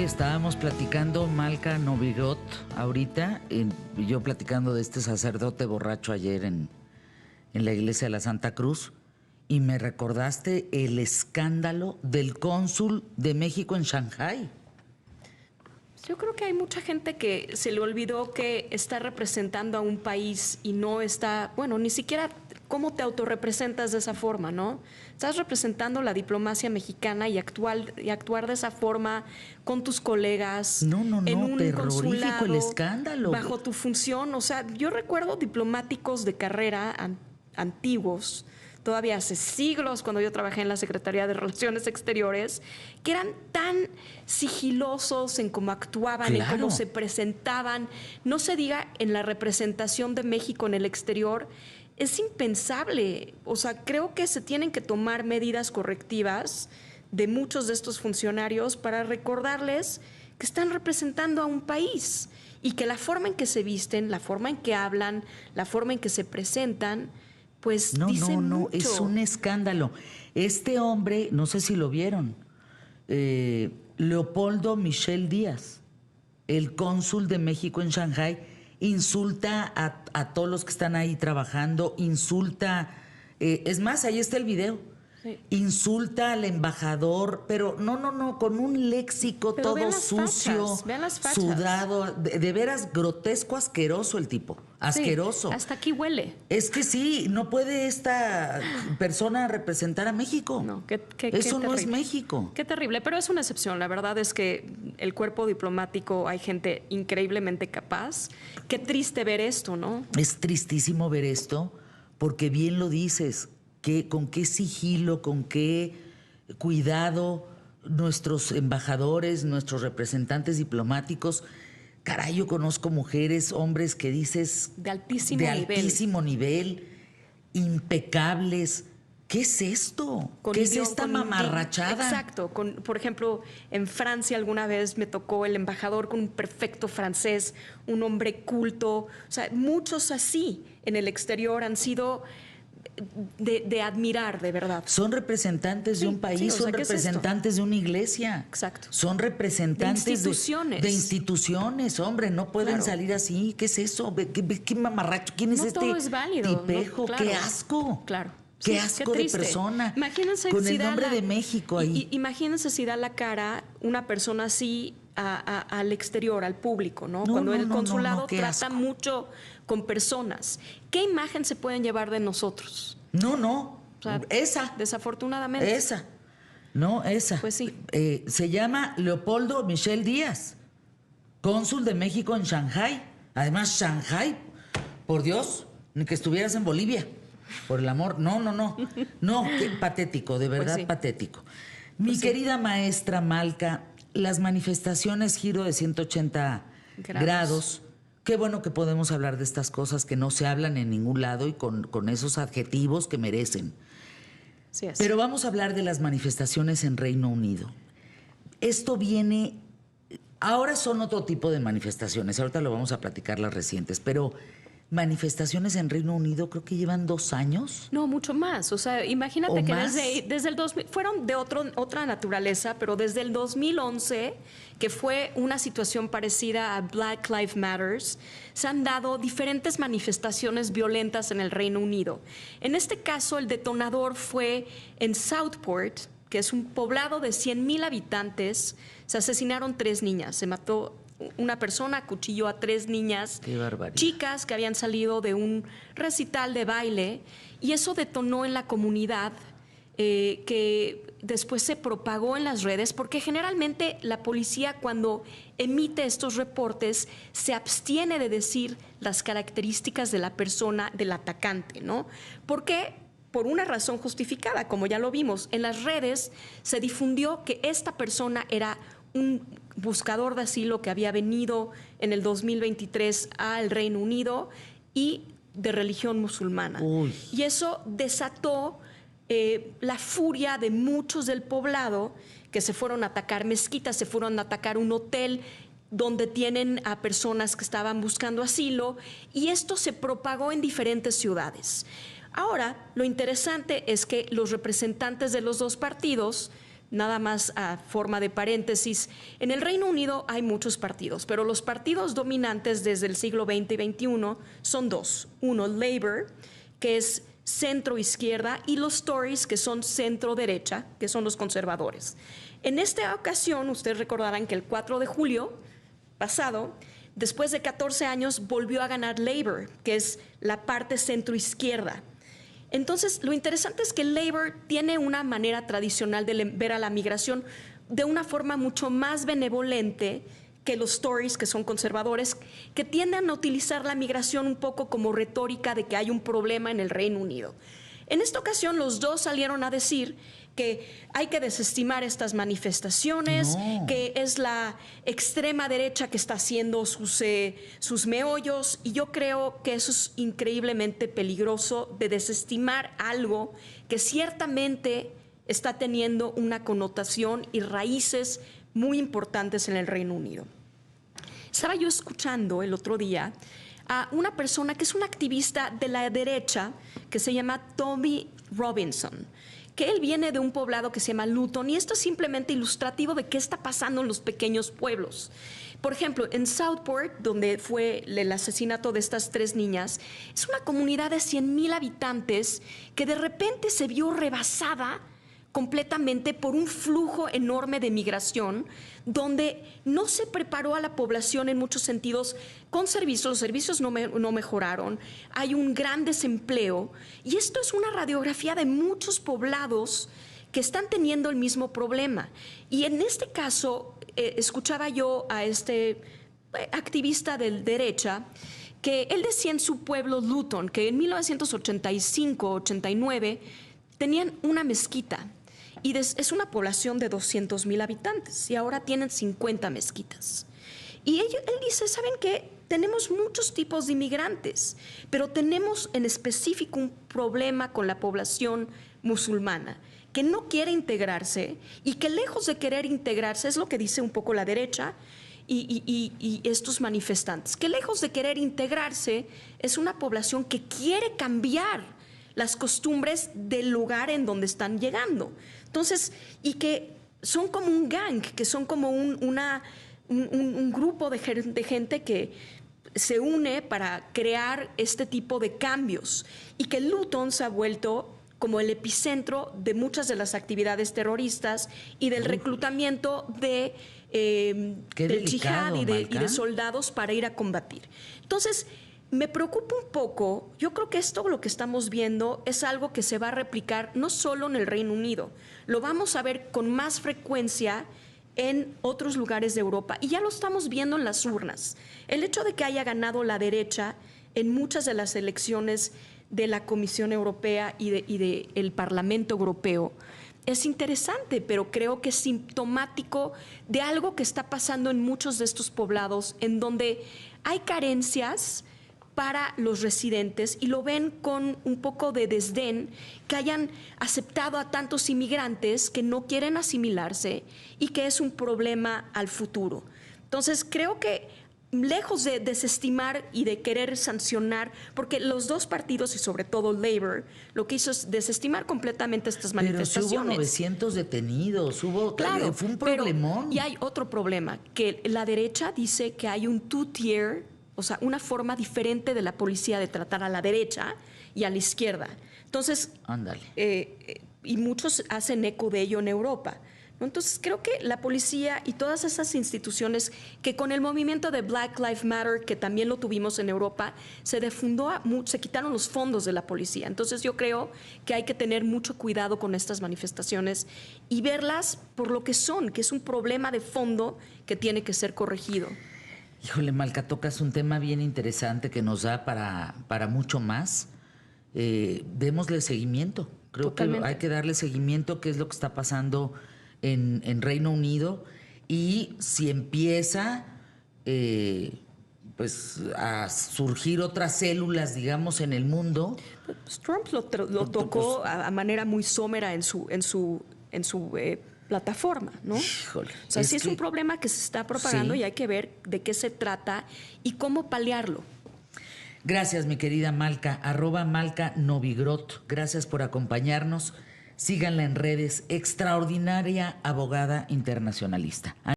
estábamos platicando, Malca Novigot, ahorita, yo platicando de este sacerdote borracho ayer en la iglesia de la Santa Cruz, y me recordaste el escándalo del cónsul de México en Shanghái. Yo creo que hay mucha gente que se le olvidó que está representando a un país y no está, bueno, ni siquiera cómo te autorrepresentas de esa forma, ¿no? Estás representando la diplomacia mexicana y actuar de esa forma con tus colegas. No, en un terrorífico consulado, el escándalo. bajo tu función. O sea, yo recuerdo diplomáticos de carrera antiguos, todavía hace siglos, cuando yo trabajé en la Secretaría de Relaciones Exteriores, que eran tan sigilosos en cómo actuaban, claro, en cómo se presentaban. No se diga en la representación de México en el exterior. Es impensable. O sea, creo que se tienen que tomar medidas correctivas de muchos de estos funcionarios para recordarles que están representando a un país y que la forma en que se visten, la forma en que hablan, la forma en que se presentan, pues dice mucho. Es un escándalo. Este hombre, no sé si lo vieron, Leopoldo Michel Díaz, el cónsul de México en Shanghái, insulta a todos los que están ahí trabajando, insulta, es más, ahí está el video, sí, insulta al embajador, pero no, con un léxico pero todo sucio, sudado, de veras grotesco, asqueroso el tipo, asqueroso. Sí, hasta aquí huele. Es que sí, no puede esta persona representar a México. No, eso no es México. Qué terrible, pero es una excepción. La verdad es que el cuerpo diplomático hay gente increíblemente capaz. Qué triste ver esto, ¿no? Es tristísimo ver esto, porque bien lo dices, con qué sigilo, con qué cuidado nuestros embajadores, nuestros representantes diplomáticos. Caray, yo conozco mujeres, hombres que dices... De altísimo nivel, impecables. ¿Qué es esto? ¿Qué es esta mamarrachada? Exacto. Por ejemplo, en Francia alguna vez me tocó el embajador con un perfecto francés, un hombre culto. O sea, muchos así en el exterior han sido... De admirar, de verdad. Son representantes de un país, son representantes de una iglesia. Exacto. Son representantes de instituciones. De instituciones, hombre, no pueden salir así. ¿Qué es eso? ¿Qué mamarracho? ¿Quién es todo es válido. tipejo? ¡Qué asco! Claro. Qué asco de persona. Imagínense con el nombre de México ahí. Imagínense si da la cara una persona así al exterior, al público, ¿no? Cuando el consulado trata mucho con personas. ¿Qué imagen se pueden llevar de nosotros? O sea, esa. Desafortunadamente. Esa. No, esa. Pues sí. Se llama Leopoldo Michel Díaz, cónsul de México en Shanghái. Además, Shanghái, por Dios, ni que estuvieras en Bolivia. Por el amor, no, qué patético, de verdad, pues sí, patético. Mi querida maestra Malca, las manifestaciones giro de 180 grados, qué bueno que podemos hablar de estas cosas que no se hablan en ningún lado y con esos adjetivos que merecen. Sí es. Pero vamos a hablar de las manifestaciones en Reino Unido. Esto viene, ahora son otro tipo de manifestaciones, ahorita lo vamos a platicar las recientes, pero... manifestaciones en Reino Unido creo que llevan 2 años. No, mucho más. O sea, imagínate que desde el 2000, fueron de otra naturaleza, pero desde el 2011, que fue una situación parecida a Black Lives Matter, se han dado diferentes manifestaciones violentas en el Reino Unido. En este caso, el detonador fue en Southport, que es un poblado de 100,000 habitantes. Se asesinaron 3 niñas. Se mató una persona, acuchilló a 3 niñas, chicas que habían salido de un recital de baile, y eso detonó en la comunidad, que después se propagó en las redes, porque generalmente la policía, cuando emite estos reportes, se abstiene de decir las características de la persona, del atacante, ¿no? Porque por una razón justificada, como ya lo vimos, en las redes se difundió que esta persona era un buscador de asilo que había venido en el 2023 al Reino Unido y de religión musulmana. Uy. Y eso desató la furia de muchos del poblado, que se fueron a atacar mezquitas, se fueron a atacar un hotel donde tienen a personas que estaban buscando asilo, y esto se propagó en diferentes ciudades. Ahora, lo interesante es que los representantes de los 2 partidos nada más a forma de paréntesis, en el Reino Unido hay muchos partidos, pero los partidos dominantes desde el siglo XX y XXI son dos. Uno, Labour, que es centro-izquierda, y los Tories, que son centro-derecha, que son los conservadores. En esta ocasión, ustedes recordarán que el 4 de julio pasado, después de 14 años, volvió a ganar Labour, que es la parte centro-izquierda. Entonces, lo interesante es que Labour tiene una manera tradicional de ver a la migración de una forma mucho más benevolente que los Tories, que son conservadores, que tienden a utilizar la migración un poco como retórica de que hay un problema en el Reino Unido. En esta ocasión, los dos salieron a decir que hay que desestimar estas manifestaciones, que es la extrema derecha que está haciendo sus meollos, y yo creo que eso es increíblemente peligroso, de desestimar algo que ciertamente está teniendo una connotación y raíces muy importantes en el Reino Unido. Estaba yo escuchando el otro día a una persona que es una activista de la derecha que se llama Tommy Robinson, que él viene de un poblado que se llama Luton, y esto es simplemente ilustrativo de qué está pasando en los pequeños pueblos. Por ejemplo, en Southport, donde fue el asesinato de estas 3 niñas, es una comunidad de 100,000 habitantes que de repente se vio rebasada completamente por un flujo enorme de migración, donde no se preparó a la población en muchos sentidos con servicios. Los servicios no mejoraron, hay un gran desempleo, y esto es una radiografía de muchos poblados que están teniendo el mismo problema. Y en este caso, escuchaba yo a este activista de derecha, que él decía en su pueblo Luton que en 1985-89 tenían una mezquita, y es una población de 200,000 habitantes, y ahora tienen 50 mezquitas. Y él dice, ¿saben qué? Tenemos muchos tipos de inmigrantes, pero tenemos en específico un problema con la población musulmana, que no quiere integrarse, y que lejos de querer integrarse, es lo que dice un poco la derecha y estos manifestantes, que lejos de querer integrarse, es una población que quiere cambiar las costumbres del lugar en donde están llegando. Entonces, y que son como un gang, que son como un grupo de gente que se une para crear este tipo de cambios, y que Luton se ha vuelto como el epicentro de muchas de las actividades terroristas y del reclutamiento del yihad y de soldados para ir a combatir. Entonces, me preocupa un poco. Yo creo que esto, lo que estamos viendo, es algo que se va a replicar no solo en el Reino Unido, lo vamos a ver con más frecuencia en otros lugares de Europa, y ya lo estamos viendo en las urnas. El hecho de que haya ganado la derecha en muchas de las elecciones de la Comisión Europea y del Parlamento Europeo es interesante, pero creo que es sintomático de algo que está pasando en muchos de estos poblados, en donde hay carencias para los residentes, y lo ven con un poco de desdén que hayan aceptado a tantos inmigrantes que no quieren asimilarse, y que es un problema al futuro. Entonces, creo que lejos de desestimar y de querer sancionar, porque los dos partidos y sobre todo Labour lo que hizo es desestimar completamente estas manifestaciones. Pero si hubo 900 detenidos, claro, fue un problemón. Y hay otro problema, que la derecha dice que hay un two-tier, o sea, una forma diferente de la policía de tratar a la derecha y a la izquierda. Entonces, ándale. Y muchos hacen eco de ello en Europa, ¿no? Entonces, creo que la policía y todas esas instituciones que con el movimiento de Black Lives Matter, que también lo tuvimos en Europa, se quitaron los fondos de la policía. Entonces, yo creo que hay que tener mucho cuidado con estas manifestaciones y verlas por lo que son, que es un problema de fondo que tiene que ser corregido. Híjole, Malca, tocas un tema bien interesante que nos da para mucho más. Démosle seguimiento. Creo Totalmente. que hay que darle seguimiento, qué es lo que está pasando en Reino Unido, y si empieza pues a surgir otras células, digamos, en el mundo. Pues Trump lo tocó a manera muy somera en su plataforma, ¿no? Híjole, o sea, sí es un problema que se está propagando, sí, y hay que ver de qué se trata y cómo paliarlo. Gracias, mi querida Malca, @Malca Novigrot. Gracias por acompañarnos. Síganla en redes, extraordinaria abogada internacionalista.